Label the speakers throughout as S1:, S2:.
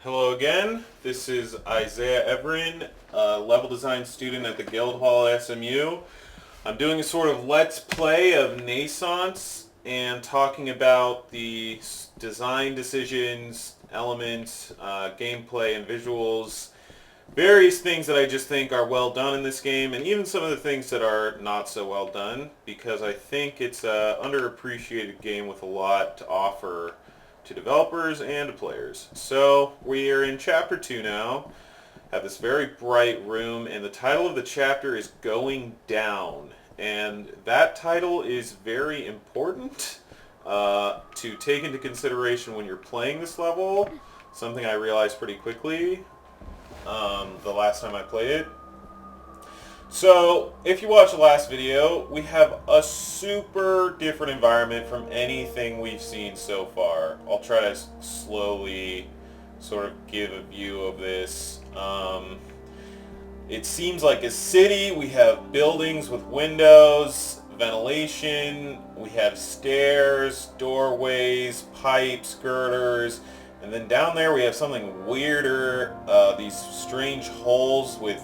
S1: Hello again. This is Isaiah Everin, a level design student at the Guildhall SMU. I'm doing a sort of let's play of Naissance and talking about the design decisions, elements, gameplay, and visuals, various things that I just think are well done in this game, and even some of the things that are not so well done, because I think it's an underappreciated game with a lot to offer to developers and to players. So we are in chapter 2 now, have this very bright room, and the title of the chapter is Going Down. And that title is very important to take into consideration when you're playing this level, something I realized pretty quickly the last time I played it. So, if you watched the last video, we have a super different environment from anything we've seen so far. I'll try to slowly sort of give a view of this. It seems like a city. We have buildings with windows, ventilation, we have stairs, doorways, pipes, girders, and then down there we have something weirder, these strange holes with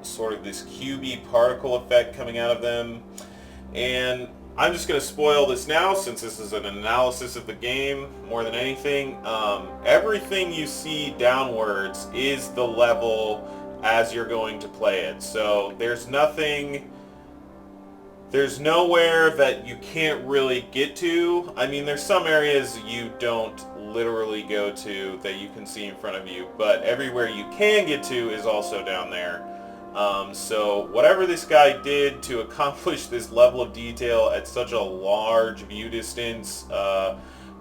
S1: sort of this cubey particle effect coming out of them. And I'm just going to spoil this now since this is an analysis of the game more than anything. Everything you see downwards is the level as you're going to play it. So there's nowhere that you can't really get to. I mean, there's some areas you don't literally go to that you can see in front of you, but everywhere you can get to is also down there. So whatever this guy did to accomplish this level of detail at such a large view distance,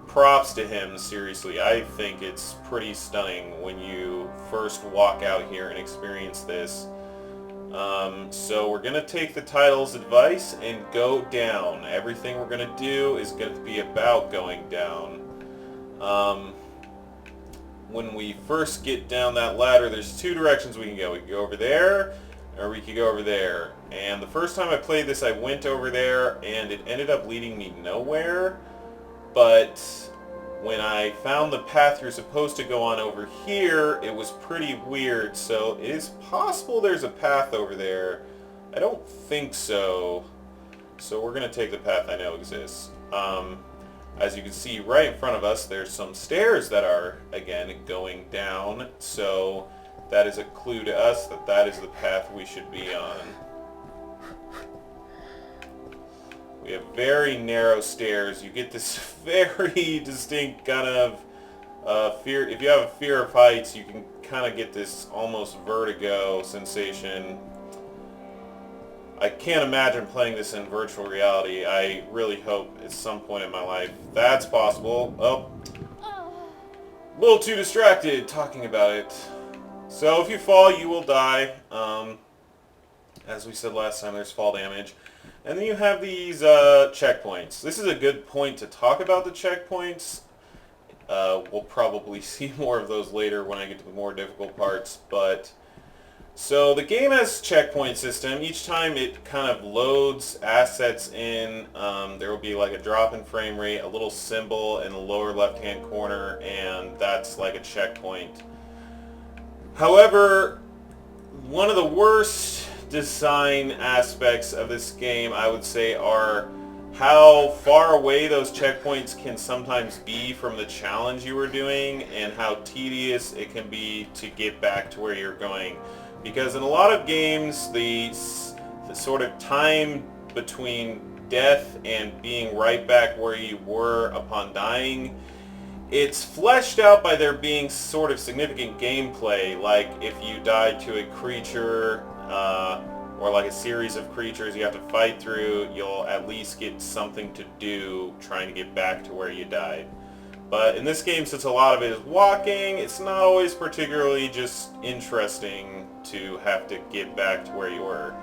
S1: props to him, seriously. I think it's pretty stunning when you first walk out here and experience this. So we're going to take the title's advice and go down. Everything we're going to do is going to be about going down. When we first get down that ladder, there's two directions we can go. We can go over there, or we could go over there. And the first time I played this, I went over there, and it ended up leading me nowhere. But when I found the path you're supposed to go on over here, it was pretty weird. So it is possible there's a path over there. I don't think so. So we're going to take the path I know exists. As you can see right in front of us, there's some stairs that are, again, going down. So that is a clue to us that that is the path we should be on. We have very narrow stairs. You get this very distinct kind of fear. If you have a fear of heights, you can kind of get this almost vertigo sensation. I can't imagine playing this in virtual reality. I really hope at some point in my life that's possible. Oh, a little too distracted talking about it. So if you fall, you will die. As we said last time, there's fall damage. And then you have these checkpoints. This is a good point to talk about the checkpoints. We'll probably see more of those later when I get to the more difficult parts, but so the game has checkpoint system. Each time it kind of loads assets in, there will be like a drop in frame rate, a little symbol in the lower left-hand corner, and that's like a checkpoint. However, one of the worst design aspects of this game, I would say, are how far away those checkpoints can sometimes be from the challenge you were doing, and how tedious it can be to get back to where you're going. Because in a lot of games, the sort of time between death and being right back where you were upon dying, it's fleshed out by there being sort of significant gameplay, like if you die to a creature, or like a series of creatures you have to fight through, you'll at least get something to do trying to get back to where you died. But in this game, since a lot of it is walking, it's not always particularly just interesting to have to get back to where you were.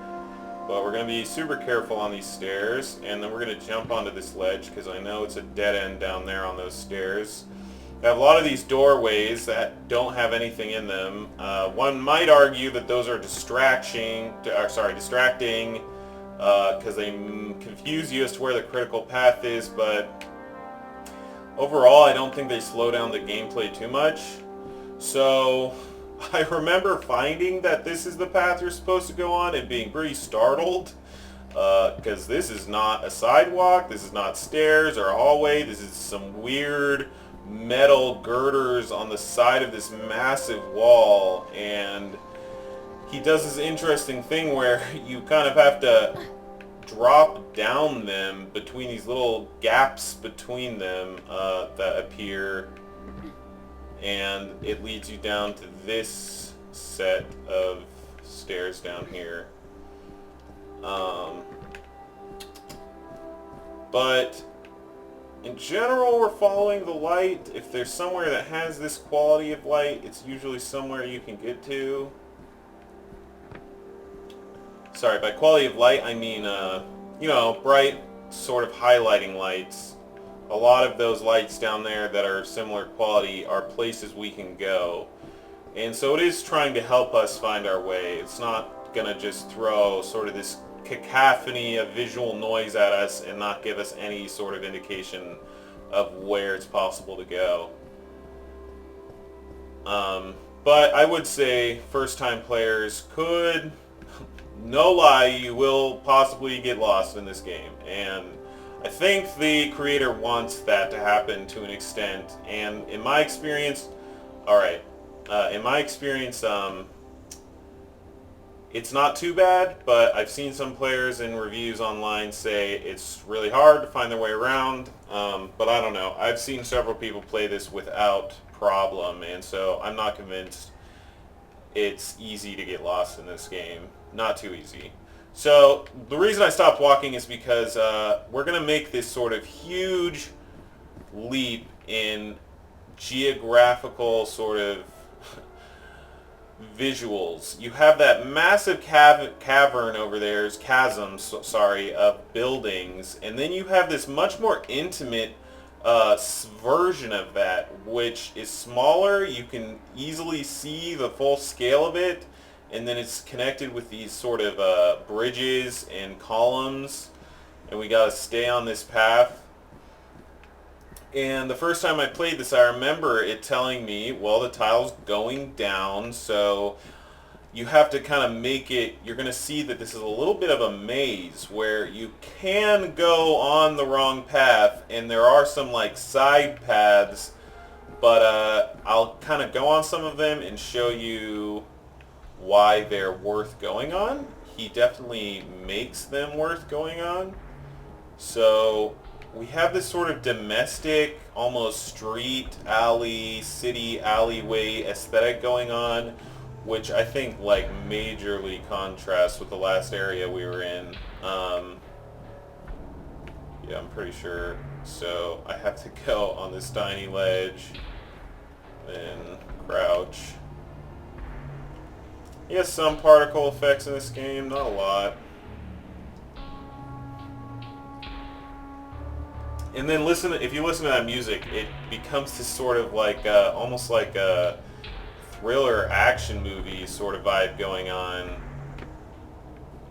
S1: But we're going to be super careful on these stairs, and then we're going to jump onto this ledge because I know it's a dead end down there on those stairs. I have a lot of these doorways that don't have anything in them. One might argue that those are distracting because they confuse you as to where the critical path is, but overall I don't think they slow down the gameplay too much. So I remember finding that this is the path you're supposed to go on and being pretty startled, because this is not a sidewalk, this is not stairs or a hallway, this is some weird metal girders on the side of this massive wall, and he does this interesting thing where you kind of have to drop down them between these little gaps between them that appear, and it leads you down to this set of stairs down here. But in general, we're following the light. If there's somewhere that has this quality of light, it's usually somewhere you can get to. Sorry, by quality of light, I mean, bright sort of highlighting lights. A lot of those lights down there that are similar quality are places we can go. And so it is trying to help us find our way. It's not going to just throw sort of this cacophony of visual noise at us and not give us any sort of indication of where it's possible to go. But I would say first-time players could, no lie, you will possibly get lost in this game. And I think the creator wants that to happen to an extent. And in my experience, it's not too bad, but I've seen some players in reviews online say it's really hard to find their way around, but I don't know. I've seen several people play this without problem, and so I'm not convinced it's easy to get lost in this game. Not too easy. So the reason I stopped walking is because we're going to make this sort of huge leap in geographical sort of visuals. You have that massive cavern over there, of buildings, and then you have this much more intimate version of that, which is smaller. You can easily see the full scale of it, and then it's connected with these sort of bridges and columns, and we gotta stay on this path. And the first time I played this, I remember it telling me, well, the tile's going down, so you have to kind of make it, you're going to see that this is a little bit of a maze where you can go on the wrong path, and there are some like side paths, but I'll kind of go on some of them and show you why they're worth going on. He definitely makes them worth going on. So we have this sort of domestic, almost street, alley, city, alleyway aesthetic going on, which I think like majorly contrasts with the last area we were in. Yeah, I'm pretty sure. So I have to go on this tiny ledge, then crouch. Yes, some particle effects in this game, not a lot. And then if you listen to that music, it becomes this sort of like, almost like a thriller action movie sort of vibe going on.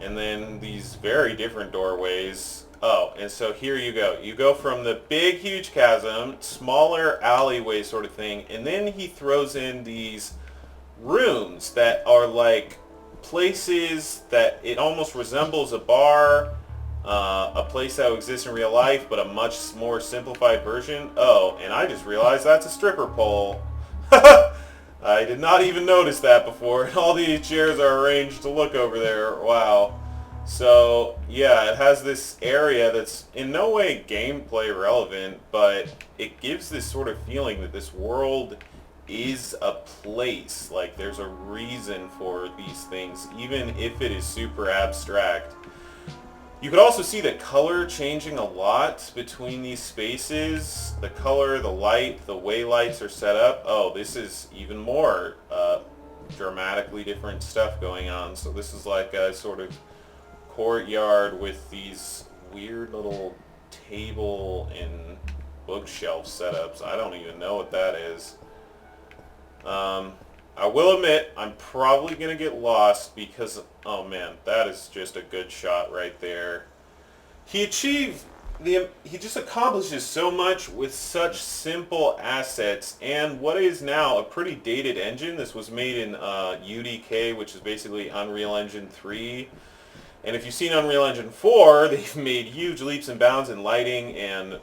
S1: And then these very different doorways. Oh, and so here you go. You go from the big, huge chasm, smaller alleyway sort of thing, and then he throws in these rooms that are like places that it almost resembles a bar, a place that would exist in real life, but a much more simplified version. Oh, and I just realized that's a stripper pole. I did not even notice that before. All these chairs are arranged to look over there. Wow. So, yeah, it has this area that's in no way gameplay relevant, but it gives this sort of feeling that this world is a place. Like, there's a reason for these things, even if it is super abstract. You could also see the color changing a lot between these spaces. The color, the light, the way lights are set up. Oh, this is even more dramatically different stuff going on. So this is like a sort of courtyard with these weird little table and bookshelf setups. I don't even know what that is. I will admit, I'm probably going to get lost because, oh man, that is just a good shot right there. He achieved he just accomplishes so much with such simple assets and what is now a pretty dated engine. This was made in UDK, which is basically Unreal Engine 3. And if you've seen Unreal Engine 4, they've made huge leaps and bounds in lighting and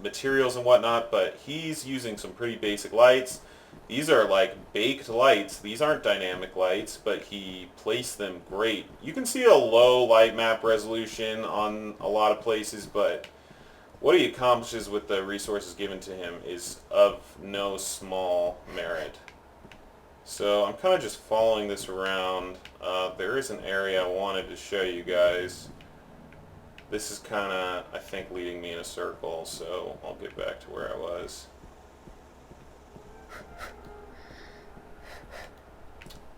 S1: materials and whatnot, but he's using some pretty basic lights. These are like baked lights. These aren't dynamic lights, but he placed them great. You can see a low light map resolution on a lot of places, but what he accomplishes with the resources given to him is of no small merit. So I'm kind of just following this around. There is an area I wanted to show you guys. This is kind of, I think, leading me in a circle, so I'll get back to where I was.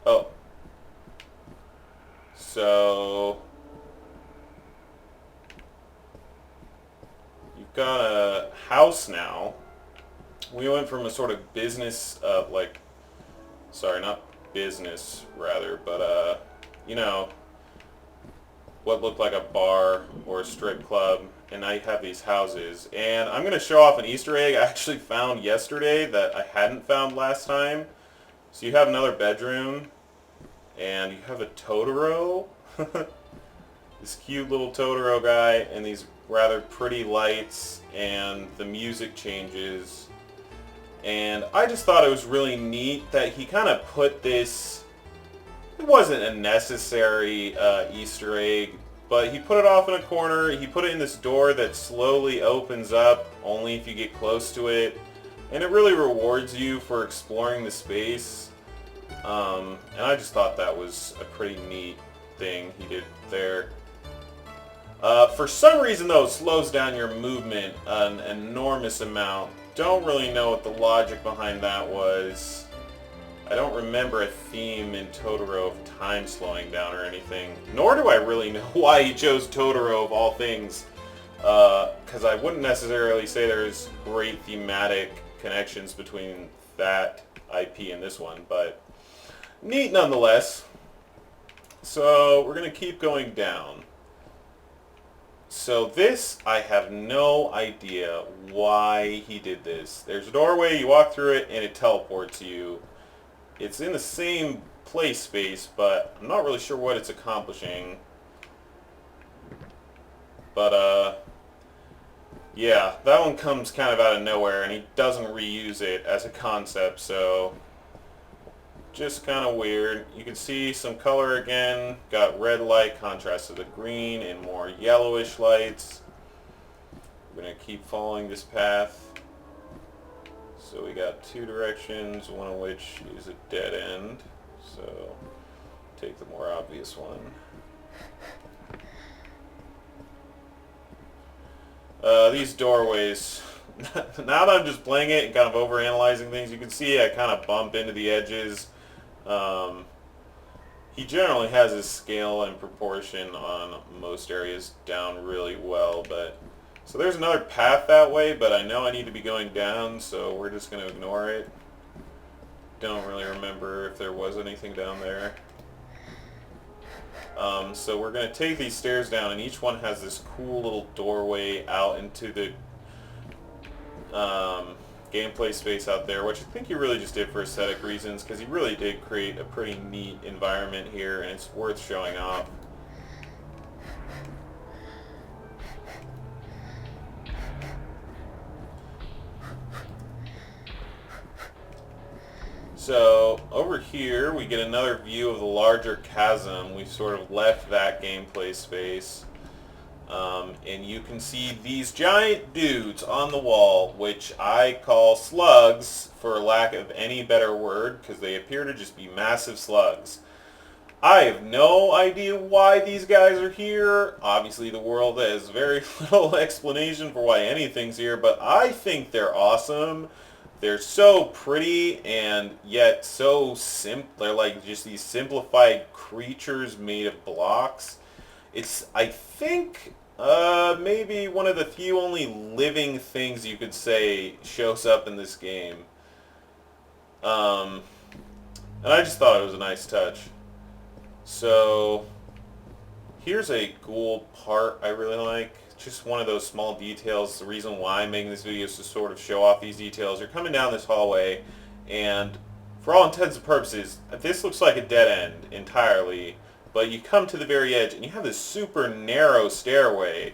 S1: Oh. So you've got a house now. We went from a sort of business, sorry, not business, rather, but, you know, what looked like a bar or a strip club, and now you have these houses. And I'm going to show off an Easter egg I actually found yesterday that I hadn't found last time. So you have another bedroom, and you have a Totoro, this cute little Totoro guy, and these rather pretty lights, and the music changes. And I just thought it was really neat that he kind of put this, it wasn't a necessary Easter egg, but he put it off in a corner. He put it in this door that slowly opens up only if you get close to it. And it really rewards you for exploring the space. And I just thought that was a pretty neat thing he did there. For some reason, though, it slows down your movement an enormous amount. Don't really know what the logic behind that was. I don't remember a theme in Totoro of time slowing down or anything. Nor do I really know why he chose Totoro of all things. Because I wouldn't necessarily say there's great thematic connections between that IP and this one. But neat nonetheless. So we're going to keep going down. So this, I have no idea why he did this. There's a doorway, you walk through it, and it teleports you. It's in the same play space, but I'm not really sure what it's accomplishing. But, yeah, that one comes kind of out of nowhere, and he doesn't reuse it as a concept, so just kind of weird. You can see some color again. Got red light contrasted to green and more yellowish lights. We're going to keep following this path. So we got two directions, one of which is a dead end. So take the more obvious one. These doorways. Now that I'm just playing it and kind of overanalyzing things, you can see I kind of bump into the edges. He generally has his scale and proportion on most areas down really well, but so there's another path that way, but I know I need to be going down, so we're just going to ignore it. Don't really remember if there was anything down there. So we're going to take these stairs down, and each one has this cool little doorway out into the gameplay space out there, which I think he really just did for aesthetic reasons, because he really did create a pretty neat environment here, and it's worth showing off. So over here we get another view of the larger chasm. We've sort of left that gameplay space. And you can see these giant dudes on the wall, which I call slugs for lack of any better word, because they appear to just be massive slugs. I have no idea why these guys are here. Obviously the world has very little explanation for why anything's here, but I think they're awesome. They're so pretty and yet so simple. They're like just these simplified creatures made of blocks. It's, I think, maybe one of the few only living things you could say shows up in this game. And I just thought it was a nice touch. So here's a cool part I really like. just one of those small details. The reason why I'm making this video is to sort of show off these details. You're coming down this hallway, and for all intents and purposes, this looks like a dead end entirely, but you come to the very edge, and you have this super narrow stairway,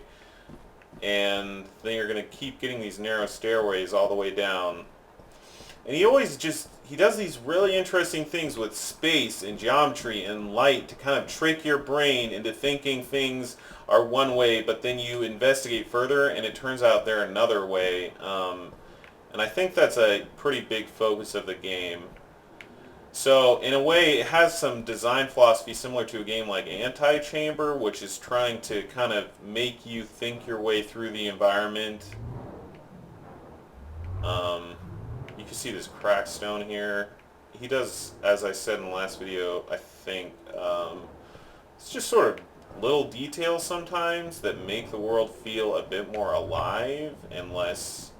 S1: and then you're going to keep getting these narrow stairways all the way down. And he does these really interesting things with space and geometry and light to kind of trick your brain into thinking things are one way, but then you investigate further and it turns out they're another way. And I think that's a pretty big focus of the game. So in a way, it has some design philosophy similar to a game like Anti-Chamber, which is trying to kind of make you think your way through the environment. You can see this cracked stone here. He does, as I said in the last video, I think, it's just sort of little details sometimes that make the world feel a bit more alive and less,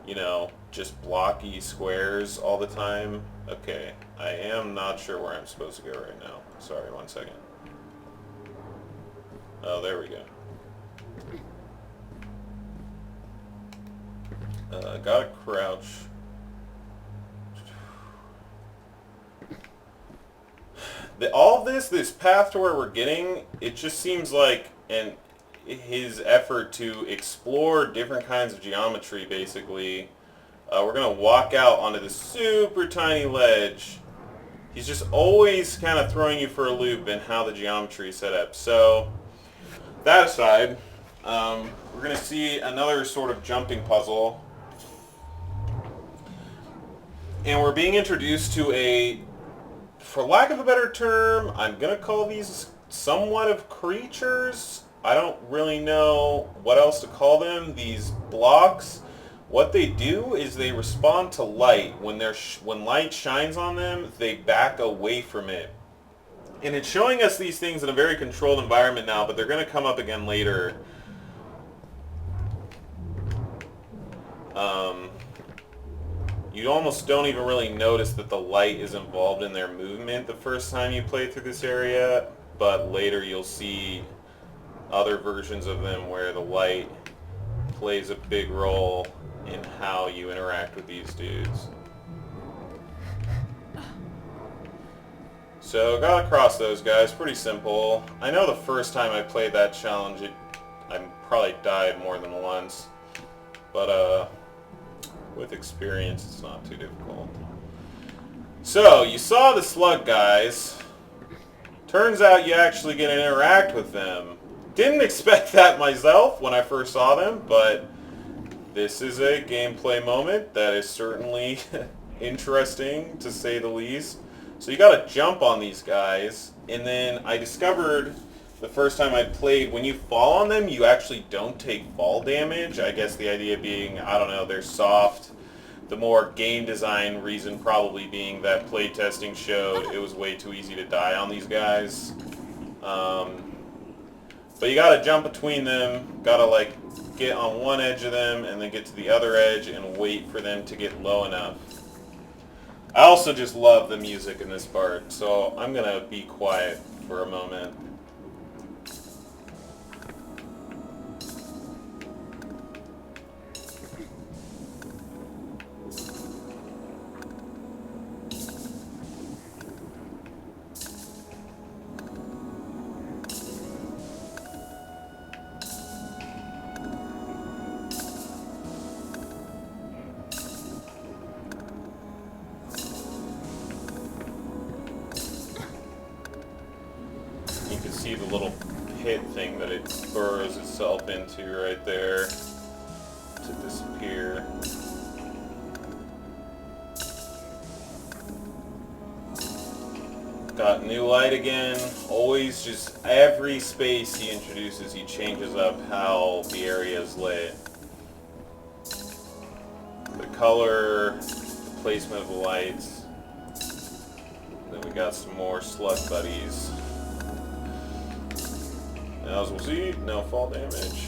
S1: you know, just blocky squares all the time. Okay, I am not sure where I'm supposed to go right now. Sorry, one second. Oh, there we go. Gotta crouch. All of this path to where we're getting, it just seems like his effort to explore different kinds of geometry, basically. We're going to walk out onto this super tiny ledge. He's just always kind of throwing you for a loop in how the geometry is set up. So, that aside, we're going to see another sort of jumping puzzle. And we're being introduced to a, for lack of a better term, I'm going to call these somewhat of creatures. I don't really know what else to call them. These blocks, what they do is they respond to light. When light shines on them, they back away from it. And it's showing us these things in a very controlled environment now, but they're going to come up again later. You almost don't even really notice that the light is involved in their movement the first time you play through this area, but later you'll see other versions of them where the light plays a big role in how you interact with these dudes. So, gotta cross those guys, pretty simple. I know the first time I played that challenge, I probably died more than once, but with experience, it's not too difficult. So, you saw the slug guys. Turns out you actually get to interact with them. Didn't expect that myself when I first saw them, but this is a gameplay moment that is certainly interesting, to say the least. So you gotta jump on these guys, and then I discovered the first time I played, when you fall on them, you actually don't take fall damage. I guess the idea being, I don't know, they're soft. The more game design reason probably being that playtesting showed it was way too easy to die on these guys. But you gotta jump between them, gotta like get on one edge of them and then get to the other edge and wait for them to get low enough. I also just love the music in this part, so I'm gonna be quiet for a moment. You can see the little pit thing that it burrows itself into right there to disappear. Got new light again. Always just every space he introduces, he changes up how the area is lit. The color, the placement of the lights. Then we got some more slug buddies. Now, as we'll see, no fall damage.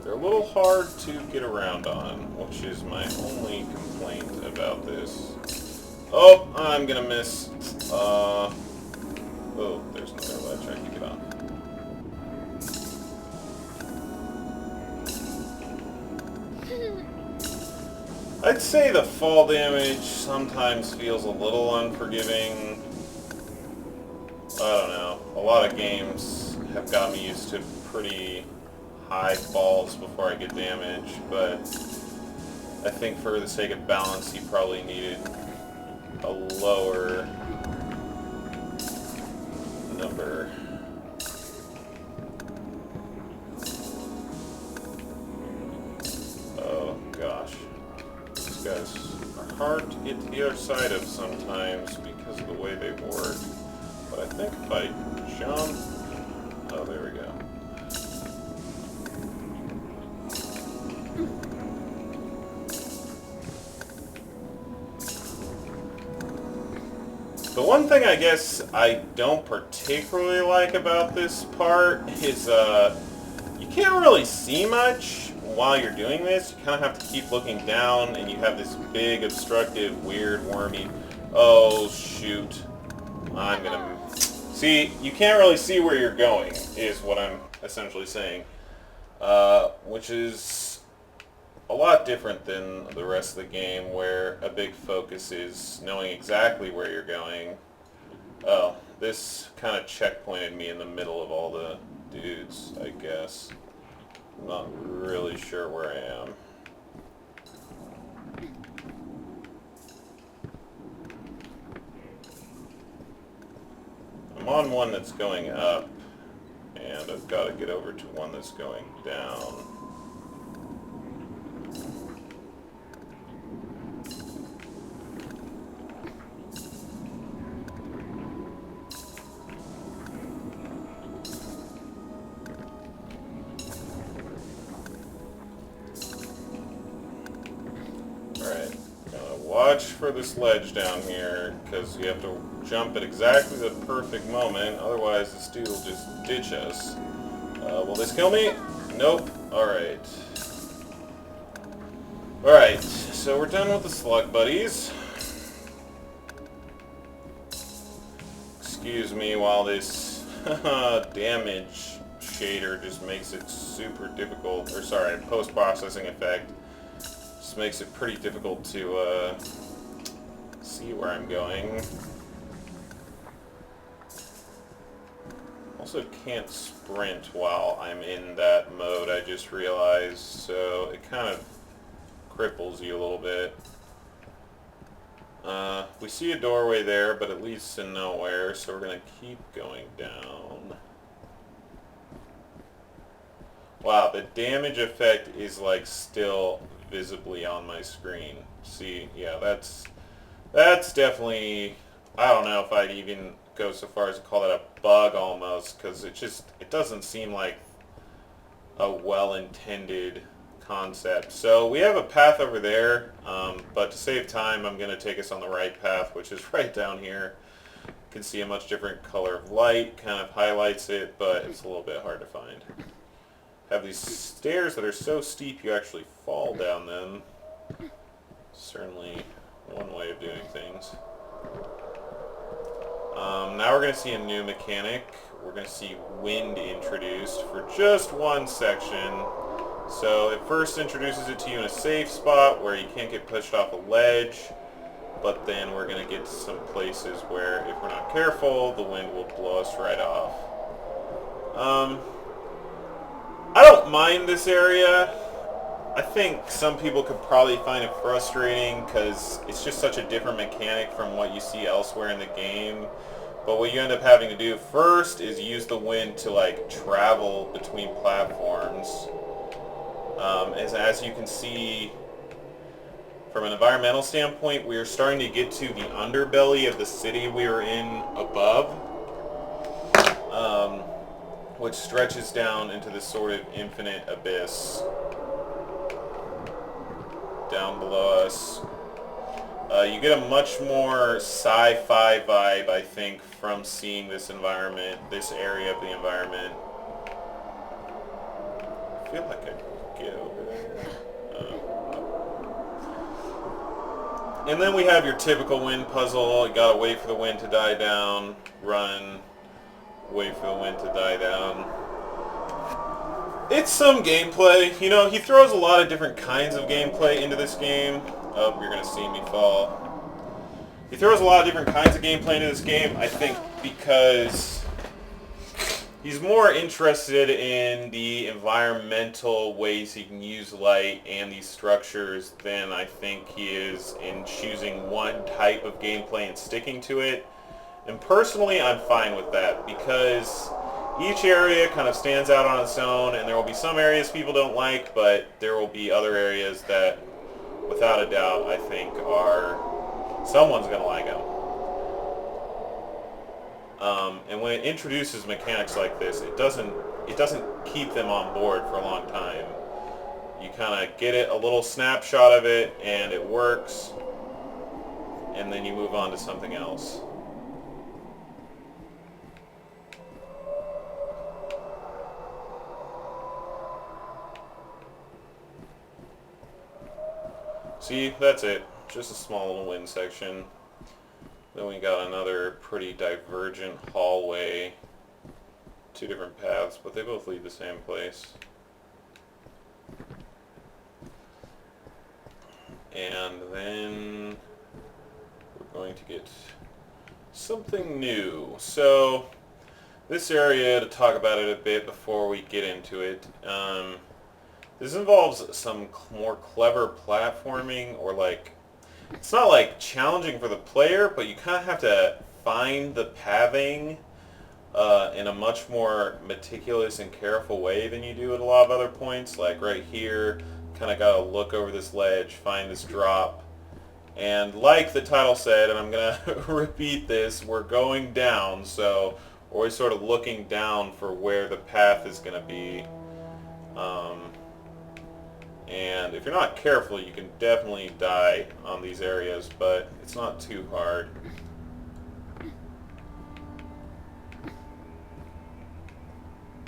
S1: They're a little hard to get around on, which is my only complaint about this. Oh, I'm gonna miss. Oh, there's another ledge I can get on. I'd say the fall damage sometimes feels a little unforgiving. I don't know. A lot of games have got me used to pretty high falls before I get damage, but I think for the sake of balance, you probably needed a lower number. Oh gosh. These guys are hard to get to the other side of sometimes because of the way they work. But I think if I jump... Oh, there we go. The one thing I guess I don't particularly like about this part is you can't really see much while you're doing this. You kind of have to keep looking down, and you have this big, obstructive, weird, wormy... Oh, shoot. I'm gonna... See, you can't really see where you're going, is what I'm essentially saying. Which is a lot different than the rest of the game, where a big focus is knowing exactly where you're going. Oh, this kind of checkpointed me in the middle of all the dudes, I guess. I'm not really sure where I am. I'm on one that's going up, and I've got to get over to one that's going down. Alright, gotta watch for this ledge down here, because you have to jump at exactly the perfect moment, otherwise this dude will just ditch us. Will this kill me? Nope. Alright. Alright, so we're done with the slug buddies. Excuse me while this damage shader just makes it super difficult, or sorry, post-processing effect just makes it pretty difficult to see where I'm going. Also can't sprint while I'm in that mode, I just realized, so it kind of cripples you a little bit. We see a doorway there, but it leads to nowhere, so we're going to keep going down. Wow, the damage effect is like still visibly on my screen. See, yeah, that's definitely, I don't know if I'd even go so far as to call that a bug almost, because it doesn't seem like a well-intended concept. So we have a path over there, but to save time I'm going to take us on the right path, which is right down here. You can see a much different color of light, kind of highlights it, but it's a little bit hard to find. Have these stairs that are so steep you actually fall down them. Certainly one way of doing things. Now we're going to see a new mechanic. We're going to see wind introduced for just one section. So it first introduces it to you in a safe spot where you can't get pushed off a ledge, but then we're going to get to some places where if we're not careful, the wind will blow us right off. I don't mind this area. I think some people could probably find it frustrating because it's just such a different mechanic from what you see elsewhere in the game. But what you end up having to do first is use the wind to like travel between platforms. As you can see, from an environmental standpoint, we are starting to get to the underbelly of the city we were in above, which stretches down into this sort of infinite abyss down below us. You get a much more sci-fi vibe, I think, from seeing this environment, this area of the environment. I feel like I could get over there. And then we have your typical wind puzzle. You gotta wait for the wind to die down, run, wait for the wind to die down. It's some gameplay. You know, he throws a lot of different kinds of gameplay into this game. Oh, you're going to see me fall. He throws a lot of different kinds of gameplay into this game, I think, because he's more interested in the environmental ways he can use light and these structures than I think he is in choosing one type of gameplay and sticking to it. And personally, I'm fine with that because each area kind of stands out on its own, and there will be some areas people don't like, but there will be other areas that, without a doubt, I think are someone's going to like them. And when it introduces mechanics like this, it doesn't keep them on board for a long time. You kind of get it, a little snapshot of it, and it works, and then you move on to something else. See, that's it. Just a small little wind section. Then we got another pretty divergent hallway. Two different paths, but they both lead the same place. And then we're going to get something new. So this area, to talk about it a bit before we get into it, this involves some more clever platforming, or like, it's not like challenging for the player, but you kind of have to find the pathing in a much more meticulous and careful way than you do at a lot of other points. Like right here, kind of got to look over this ledge, find this drop. And like the title said, and I'm going to repeat this, we're going down, so we're always sort of looking down for where the path is going to be. And if you're not careful, you can definitely die on these areas, but it's not too hard.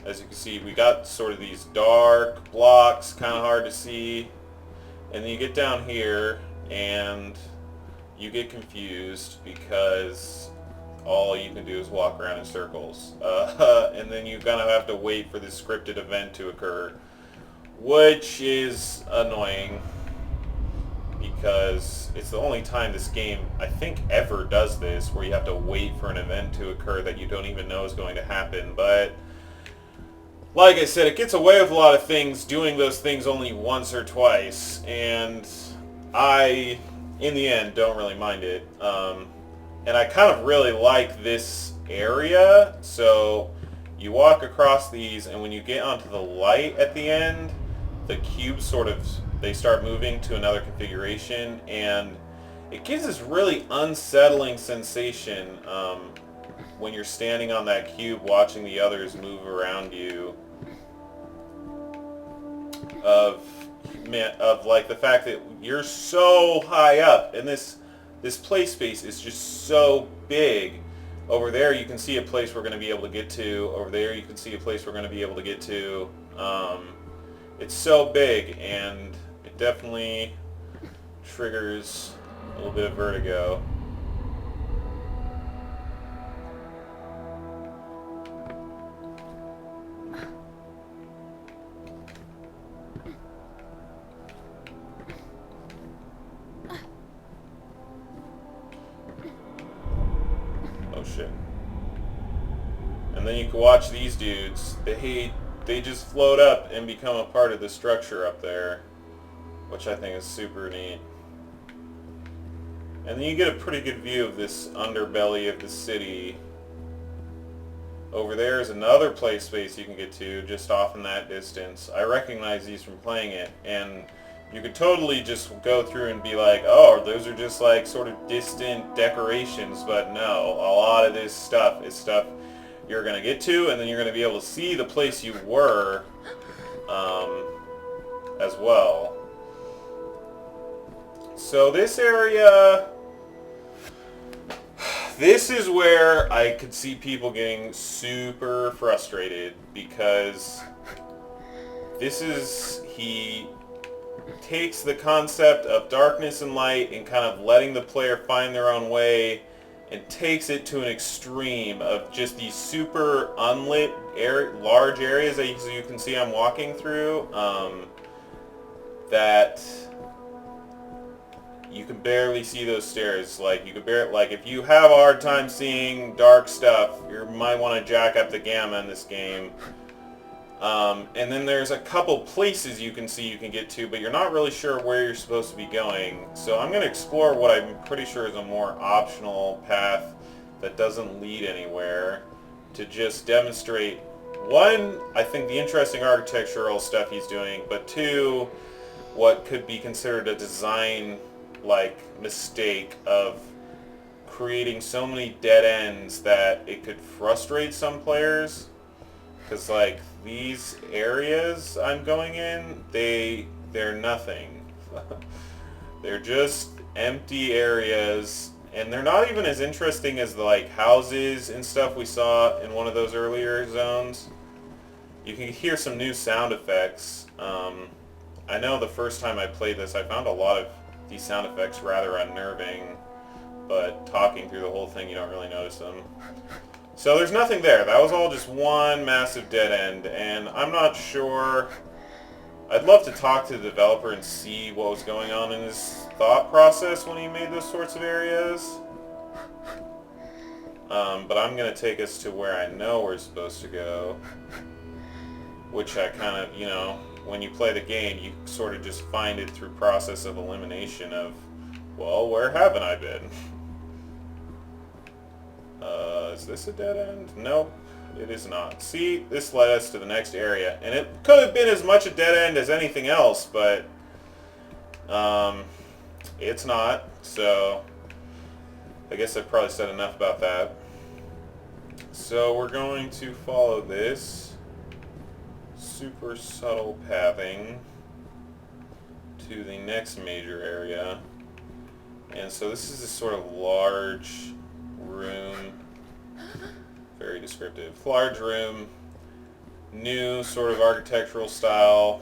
S1: As you can see, we got sort of these dark blocks, kind of hard to see. And then you get down here, and you get confused because all you can do is walk around in circles. And then you kind of have to wait for this scripted event to occur, which is annoying because it's the only time this game, I think, ever does this, where you have to wait for an event to occur that you don't even know is going to happen. But like I said, it gets away with a lot of things doing those things only once or twice, and I, in the end, don't really mind it. And I kind of really like this area, so you walk across these, and when you get onto the light at the end, the cubes sort of, they start moving to another configuration, and it gives this really unsettling sensation when you're standing on that cube watching the others move around you, of like the fact that you're so high up, and this play space is just so big. Over there you can see a place we're going to be able to get to. Over there you can see a place we're going to be able to get to. It's so big, and it definitely triggers a little bit of vertigo. Oh shit. And then you can watch these dudes. They just float up and become a part of the structure up there, which I think is super neat. And then you get a pretty good view of this underbelly of the city. Over there is another play space you can get to just off in that distance. I recognize these from playing it, and you could totally just go through and be like, oh, those are just like sort of distant decorations, but no, a lot of this stuff is stuff you're going to get to, and then you're going to be able to see the place you were as well. So this area, this is where I could see people getting super frustrated, because he takes the concept of darkness and light and kind of letting the player find their own way and takes it to an extreme of just these super unlit large areas that you can see I'm walking through, that you can barely see those stairs. Like, you could barely, like, if you have a hard time seeing dark stuff, you might want to jack up the gamma in this game. And then there's a couple places you can see you can get to, but you're not really sure where you're supposed to be going. So I'm going to explore what I'm pretty sure is a more optional path that doesn't lead anywhere, to just demonstrate, one, I think the interesting architectural stuff he's doing, but two, what could be considered a design mistake of creating so many dead ends that it could frustrate some players. Because, like, these areas I'm going in, they're nothing. They're just empty areas, and they're not even as interesting as the, like, houses and stuff we saw in one of those earlier zones. You can hear some new sound effects. I know the first time I played this, I found a lot of these sound effects rather unnerving, but talking through the whole thing, you don't really notice them. So there's nothing there. That was all just one massive dead end, and I'm not sure. I'd love to talk to the developer and see what was going on in his thought process when he made those sorts of areas. But I'm going to take us to where I know we're supposed to go, which I kind of, when you play the game, you sort of just find it through process of elimination of, well, where haven't I been? Is this a dead end? Nope, it is not. See, this led us to the next area, and it could have been as much a dead end as anything else, but it's not, so I guess I've probably said enough about that. So we're going to follow this super subtle pathing to the next major area. And so this is this sort of large room, very descriptive, large room, new sort of architectural style.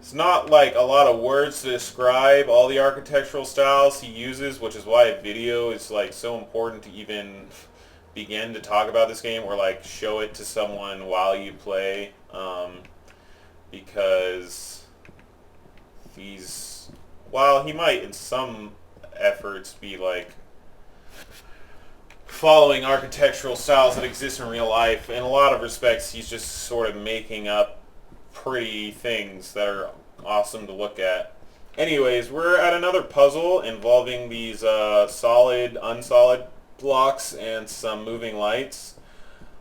S1: It's not like a lot of words to describe all the architectural styles he uses, which is why a video is like so important to even begin to talk about this game, or like show it to someone while you play, because while he might in some efforts be like following architectural styles that exist in real life, in a lot of respects he's just sort of making up pretty things that are awesome to look at. Anyways, we're at another puzzle involving these solid, unsolid blocks and some moving lights.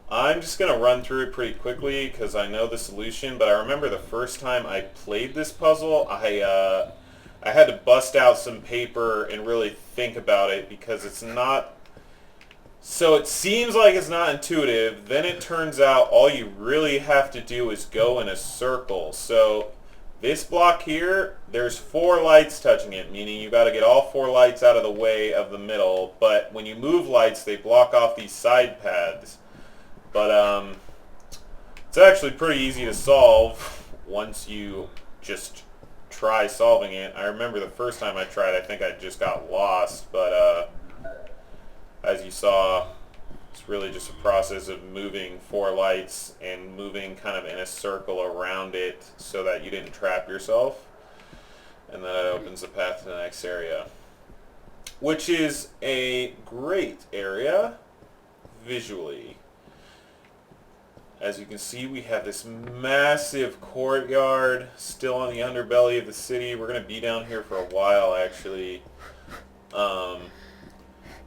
S1: I'm just going to run through it pretty quickly because I know the solution, but I remember the first time I played this puzzle, I had to bust out some paper and really think about it, because it's not... So it seems like it's not intuitive, then it turns out all you really have to do is go in a circle. So this block here, there's 4 lights touching it, meaning you got to get all 4 lights out of the way of the middle, but when you move lights, they block off these side paths. But it's actually pretty easy to solve once you just try solving it. I remember the first time I tried, I think I just got lost, but as you saw, it's really just a process of moving 4 lights and moving kind of in a circle around it so that you didn't trap yourself. And then it opens the path to the next area, which is a great area visually. As you can see, we have this massive courtyard still on the underbelly of the city. We're going to be down here for a while, actually.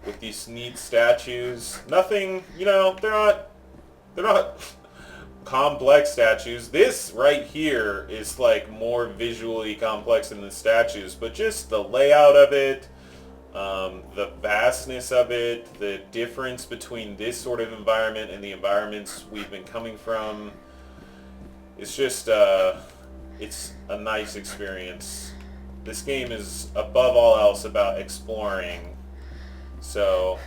S1: With these neat statues. Nothing, they're not complex statues. This right here is like more visually complex than the statues, but just the layout of it, the vastness of it, the difference between this sort of environment and the environments we've been coming from, it's just, it's a nice experience. This game is above all else about exploring. So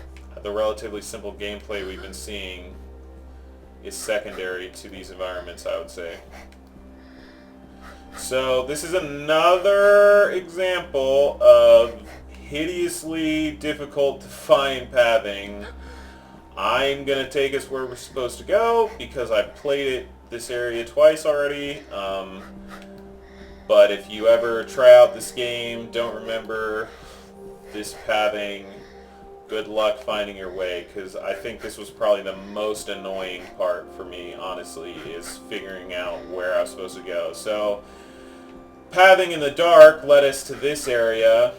S1: the relatively simple gameplay we've been seeing is secondary to these environments, I would say. So this is another example of hideously difficult to find pathing. I'm going to take us where we're supposed to go because I've played this area twice already. But if you ever try out this game, don't remember this pathing, good luck finding your way, because I think this was probably the most annoying part for me, honestly, is figuring out where I was supposed to go. So, pathing in the dark led us to this area.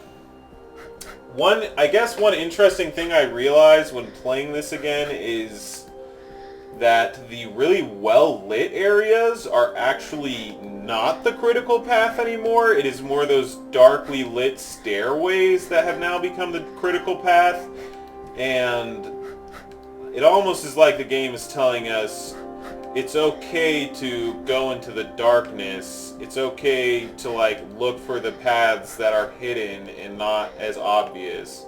S1: I guess one interesting thing I realized when playing this again is that the really well-lit areas are actually not the critical path anymore. It is more those darkly lit stairways that have now become the critical path. And it almost is like the game is telling us it's okay to go into the darkness. It's okay to like look for the paths that are hidden and not as obvious.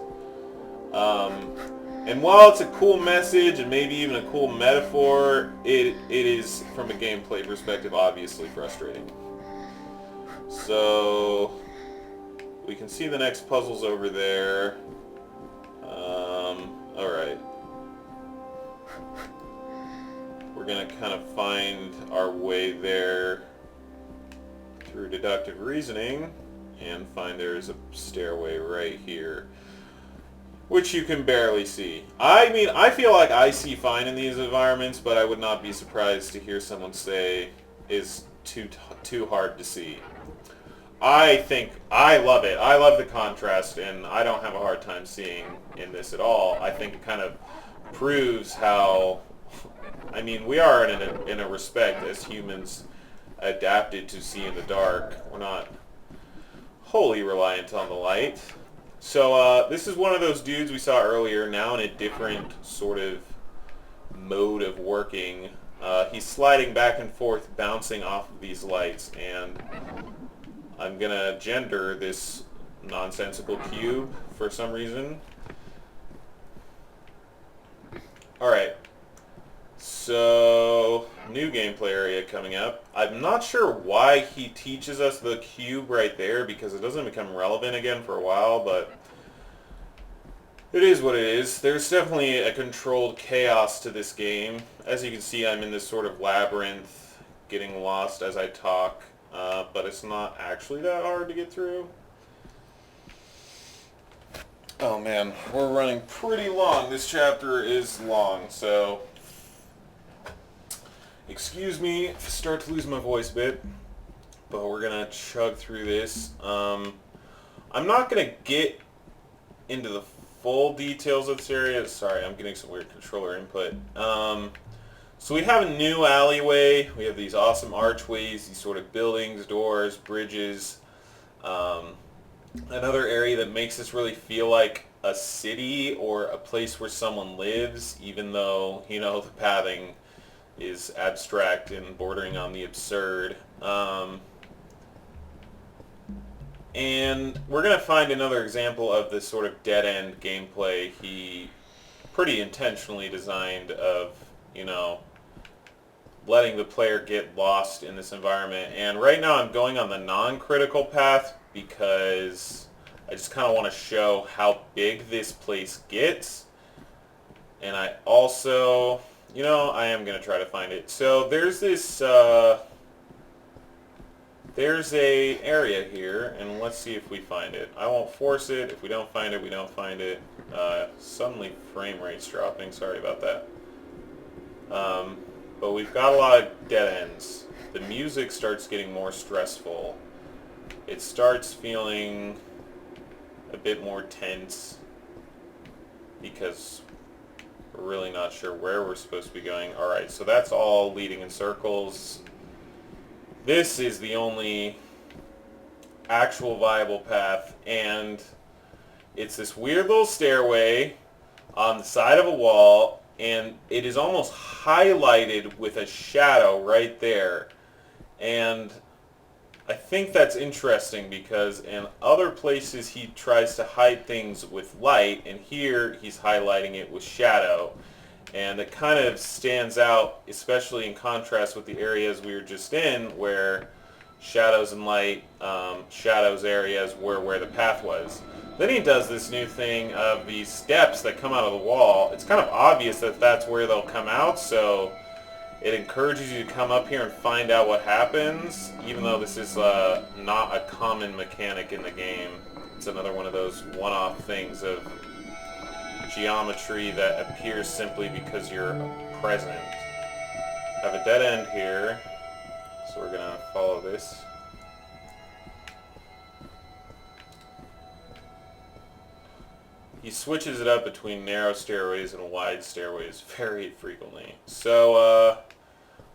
S1: And while it's a cool message and maybe even a cool metaphor, it is, from a gameplay perspective, obviously frustrating. So, we can see the next puzzles over there. Alright. We're going to kind of find our way there through deductive reasoning and find there's a stairway right here, which you can barely see. I mean, I feel like I see fine in these environments, but I would not be surprised to hear someone say is too hard to see. I think I love it. I love the contrast, and I don't have a hard time seeing in this at all. I think it kind of proves how, I mean, we are in a respect as humans adapted to see in the dark. We're not wholly reliant on the light. So this is one of those dudes we saw earlier, now in a different sort of mode of working. He's sliding back and forth, bouncing off of these lights, and I'm going to gender this nonsensical cube for some reason. Alright, so new gameplay area coming up. I'm not sure why he teaches us the cube right there, because it doesn't become relevant again for a while, but it is what it is. There's definitely a controlled chaos to this game. As you can see, I'm in this sort of labyrinth, getting lost as I talk, but it's not actually that hard to get through. Oh man, we're running pretty long. This chapter is long, so excuse me if I start to lose my voice a bit, but we're gonna chug through this. I'm not gonna get into the full details of this area. Sorry, I'm getting some weird controller input. So we have a new alleyway. We have these awesome archways, these sort of buildings, doors, bridges. Another area that makes this really feel like a city or a place where someone lives, even though, you know, the pathing is abstract and bordering on the absurd. And we're going to find another example of this sort of dead-end gameplay he pretty intentionally designed of, you know, letting the player get lost in this environment. And right now I'm going on the non-critical path because I just kind of want to show how big this place gets. And I also, you know, I am going to try to find it. So there's this, there's a area here, and let's see if we find it. I won't force it. If we don't find it, we don't find it. Suddenly frame rate's dropping. Sorry about that. But we've got a lot of dead ends. The music starts getting more stressful. It starts feeling a bit more tense because we're really not sure where we're supposed to be going. Alright, so that's all leading in circles. This is the only actual viable path, and it's this weird little stairway on the side of a wall, and it is almost highlighted with a shadow right there. And I think that's interesting because in other places he tries to hide things with light, and here he's highlighting it with shadow. And it kind of stands out, especially in contrast with the areas we were just in, where shadows and light, shadows areas were where the path was. Then he does this new thing of these steps that come out of the wall. It's kind of obvious that that's where they'll come out, so it encourages you to come up here and find out what happens, even though this is not a common mechanic in the game. It's another one of those one-off things of geometry that appears simply because you're present. I have a dead end here, so we're going to follow this. He switches it up between narrow stairways and wide stairways very frequently. So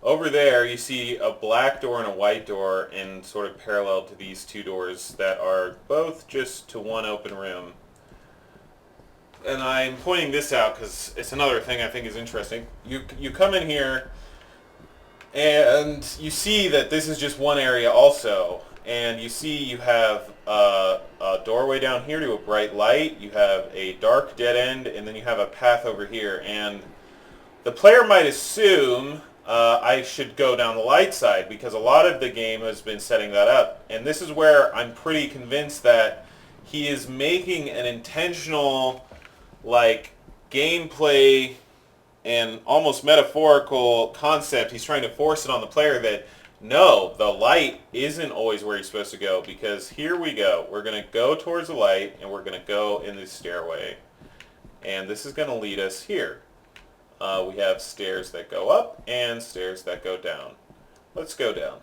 S1: over there you see a black door and a white door, and sort of parallel to these two doors that are both just to one open room. And I'm pointing this out because it's another thing I think is interesting. You come in here and you see that this is just one area also. And you see you have a doorway down here to a bright light, you have a dark dead end, and then you have a path over here. And the player might assume I should go down the light side because a lot of the game has been setting that up. And this is where I'm pretty convinced that he is making an intentional, like, gameplay and almost metaphorical concept. He's trying to force it on the player that no, the light isn't always where you're supposed to go, because here we go. We're going to go towards the light, and we're going to go in the stairway. And this is going to lead us here. We have stairs that go up and stairs that go down. Let's go down.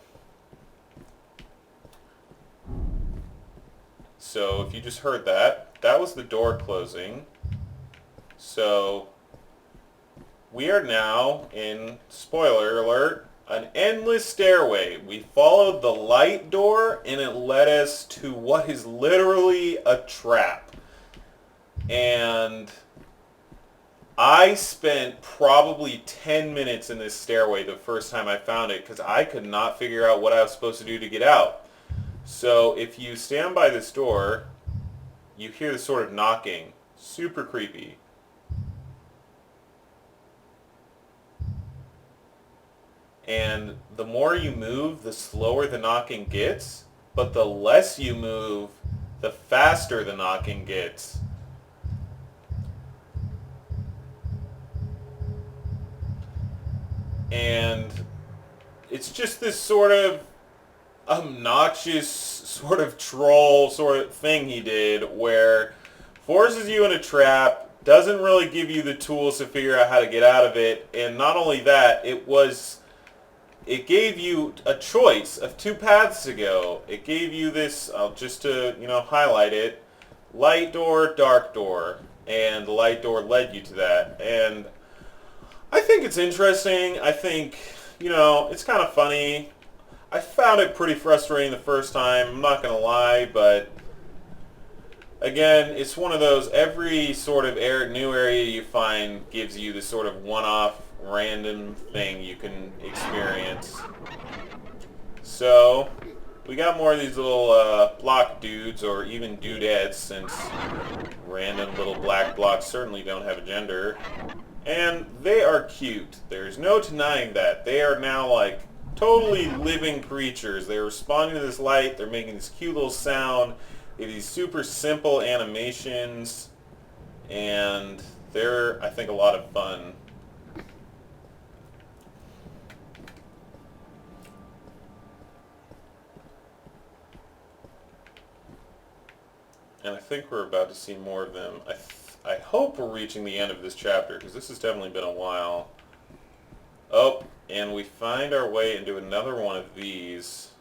S1: So if you just heard that, that was the door closing. So we are now in, spoiler alert, an endless stairway. We followed the light door and it led us to what is literally a trap. And I spent probably 10 minutes in this stairway the first time I found it because I could not figure out what I was supposed to do to get out. So if you stand by this door, you hear this sort of knocking. Super creepy. And the more you move, the slower the knocking gets, but the less you move, the faster the knocking gets. And it's just this sort of obnoxious sort of troll sort of thing he did where forces you in a trap, doesn't really give you the tools to figure out how to get out of it, and not only that, it gave you a choice of two paths to go. It gave you this, just to, highlight it, light door, dark door, and the light door led you to that. And I think it's interesting. I think, it's kind of funny. I found it pretty frustrating the first time, I'm not going to lie, but again, it's one of those, every sort of new area you find gives you this sort of one-off random thing you can experience. So we got more of these little block dudes, or even dudettes, since random little black blocks certainly don't have a gender. And they are cute. There's no denying that. They are now like totally living creatures. They're responding to this light. They're making this cute little sound. They have these super simple animations, and they're, I think, a lot of fun. And I think we're about to see more of them. I hope we're reaching the end of this chapter, because this has definitely been a while. Oh, and we find our way into another one of these.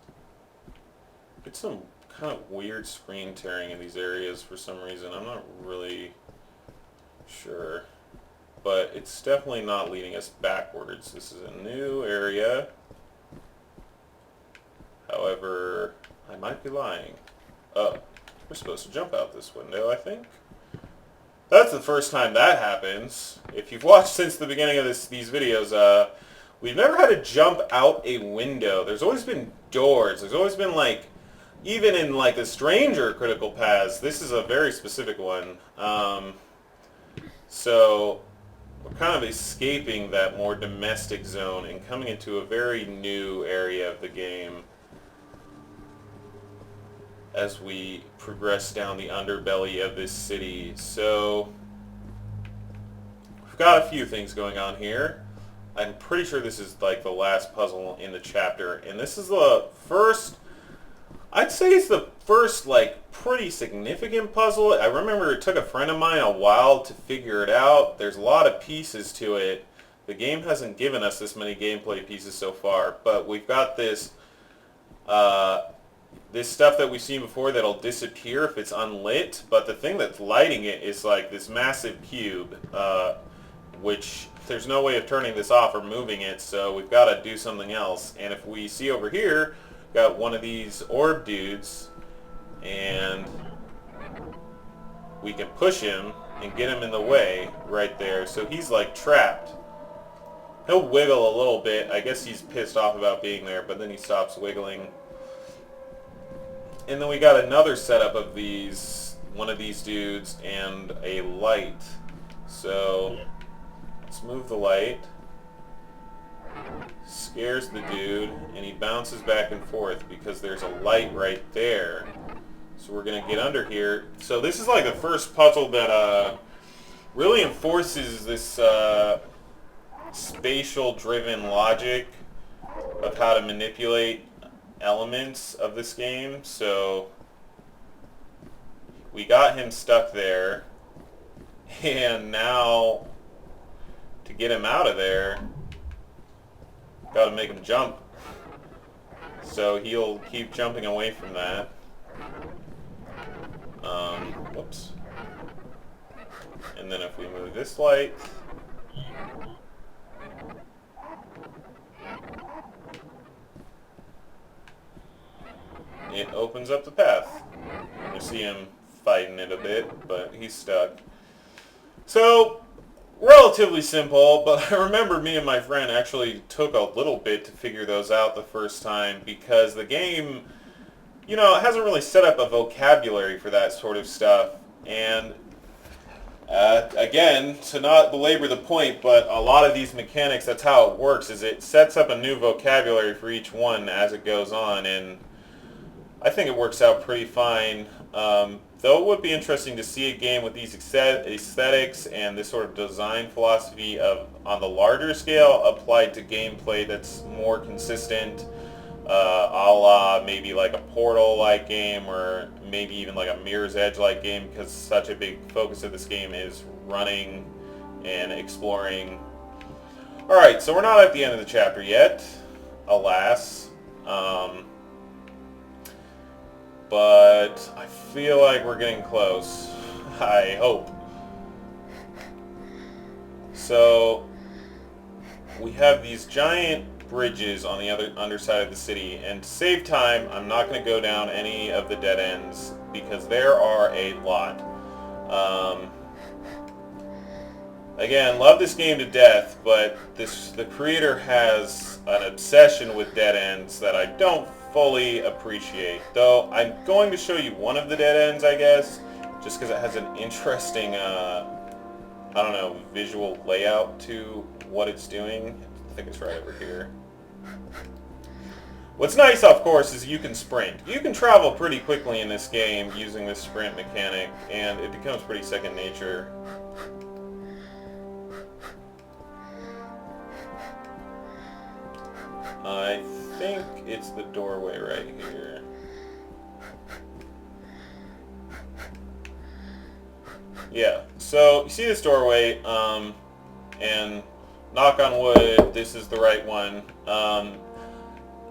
S1: It's some kind of weird screen tearing in these areas for some reason. I'm not really sure. But it's definitely not leading us backwards. This is a new area. However, I might be lying. Oh. We're supposed to jump out this window, I think. That's the first time that happens. If you've watched since the beginning of these videos, we've never had to jump out a window. There's always been doors. There's always been, like, even in, like, the stranger critical paths, this is a very specific one. So we're kind of escaping that more domestic zone and coming into a very new area of the game. as we progress down the underbelly of this city. So we've got a few things going on here. I'm pretty sure this is like the last puzzle in the chapter, and this is the first, I'd say it's the first like pretty significant puzzle. I remember it took a friend of mine a while to figure it out. There's a lot of pieces to it. The game hasn't given us this many gameplay pieces so far, but we've got this this stuff that we've seen before that'll disappear if it's unlit, but the thing that's lighting it is like this massive cube, which there's no way of turning this off or moving it, so we've got to do something else. And if we see over here, we've got one of these orb dudes, and we can push him and get him in the way right there. So he's like trapped. He'll wiggle a little bit. I guess he's pissed off about being there, but then he stops wiggling. And then we got another setup of these, one of these dudes and a light. So let's move the light. Scares the dude, and he bounces back and forth because there's a light right there. So we're gonna get under here. So this is like the first puzzle that really enforces this spatial-driven logic of how to manipulate elements of this game. So we got him stuck there, and now to get him out of there, got to make him jump. So he'll keep jumping away from that. Whoops. And then if we move this light, it opens up the path. You see him fighting it a bit, but he's stuck. So, relatively simple, but I remember me and my friend actually took a little bit to figure those out the first time, because the game, you know, it hasn't really set up a vocabulary for that sort of stuff. And again, to not belabor the point, but a lot of these mechanics, that's how it works, is it sets up a new vocabulary for each one as it goes on, and I think it works out pretty fine. Though it would be interesting to see a game with these aesthetics and this sort of design philosophy on the larger scale applied to gameplay that's more consistent, a la maybe like a Portal-like game, or maybe even like a Mirror's Edge-like game, because such a big focus of this game is running and exploring. Alright, so we're not at the end of the chapter yet, alas. But I feel like we're getting close. I hope. So we have these giant bridges on the other underside of the city, and to save time, I'm not going to go down any of the dead ends because there are a lot. Again, love this game to death, but the creator has an obsession with dead ends that I don't fully appreciate. Though I'm going to show you one of the dead ends, I guess, just because it has an interesting, I don't know, visual layout to what it's doing. I think it's right over here. What's nice, of course, is you can sprint. You can travel pretty quickly in this game using this sprint mechanic, and it becomes pretty second nature. I think it's the doorway right here. Yeah, so you see this doorway, and knock on wood, this is the right one.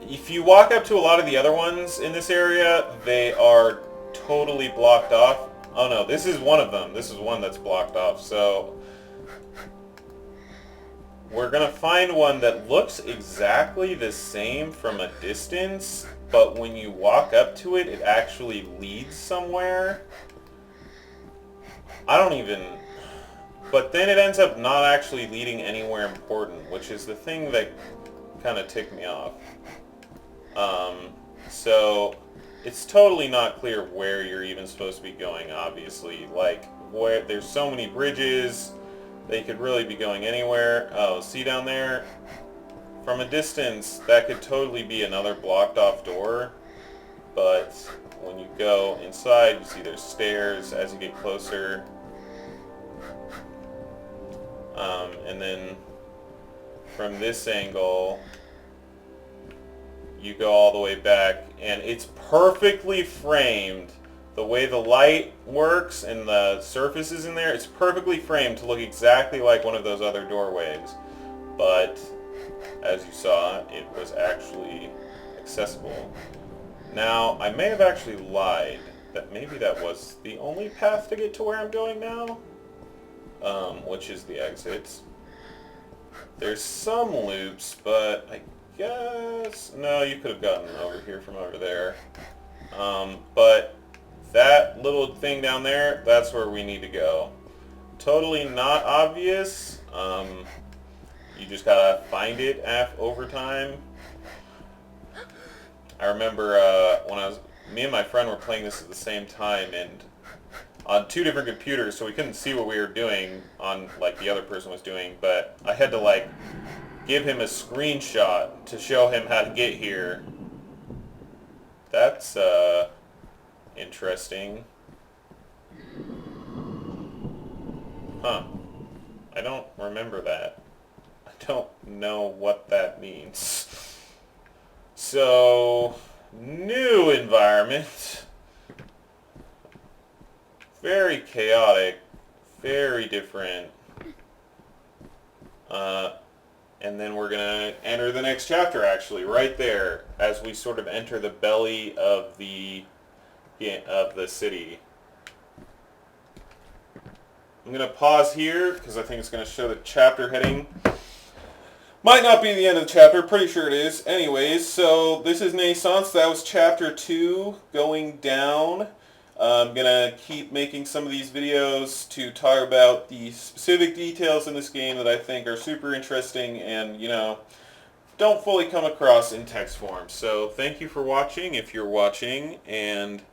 S1: If you walk up to a lot of the other ones in this area, they are totally blocked off. Oh no, this is one of them. This is one that's blocked off, so we're going to find one that looks exactly the same from a distance, but when you walk up to it, it actually leads somewhere. I don't even... But then it ends up not actually leading anywhere important, which is the thing that kind of ticked me off. So it's totally not clear where you're even supposed to be going, obviously. Like, where there's so many bridges, they could really be going anywhere. Oh, see down there? From a distance, that could totally be another blocked off door, but when you go inside, you see there's stairs as you get closer. And then from this angle, you go all the way back, and it's perfectly framed. The way the light works and the surfaces in there, it's perfectly framed to look exactly like one of those other doorways. But, as you saw, it was actually accessible. Now, I may have actually lied that maybe that was the only path to get to where I'm going now, which is the exits. There's some loops, but I guess... No, you could have gotten over here from over there. But that little thing down there, that's where we need to go. Totally not obvious. You just gotta find it over time. I remember when me and my friend were playing this at the same time, and on two different computers, so we couldn't see what we were doing on like the other person was doing, but I had to like give him a screenshot to show him how to get here. That's interesting. Huh. I don't remember that. I don't know what that means. So, new environment. Very chaotic, very different. And then we're going to enter the next chapter, actually, right there, as we sort of enter the belly of the city. I'm going to pause here, because I think it's going to show the chapter heading. Might not be the end of the chapter, pretty sure it is. Anyways, so this is Naissance. That was chapter 2, going down. I'm going to keep making some of these videos to talk about the specific details in this game that I think are super interesting and, you know, don't fully come across in text form. So thank you for watching, if you're watching, and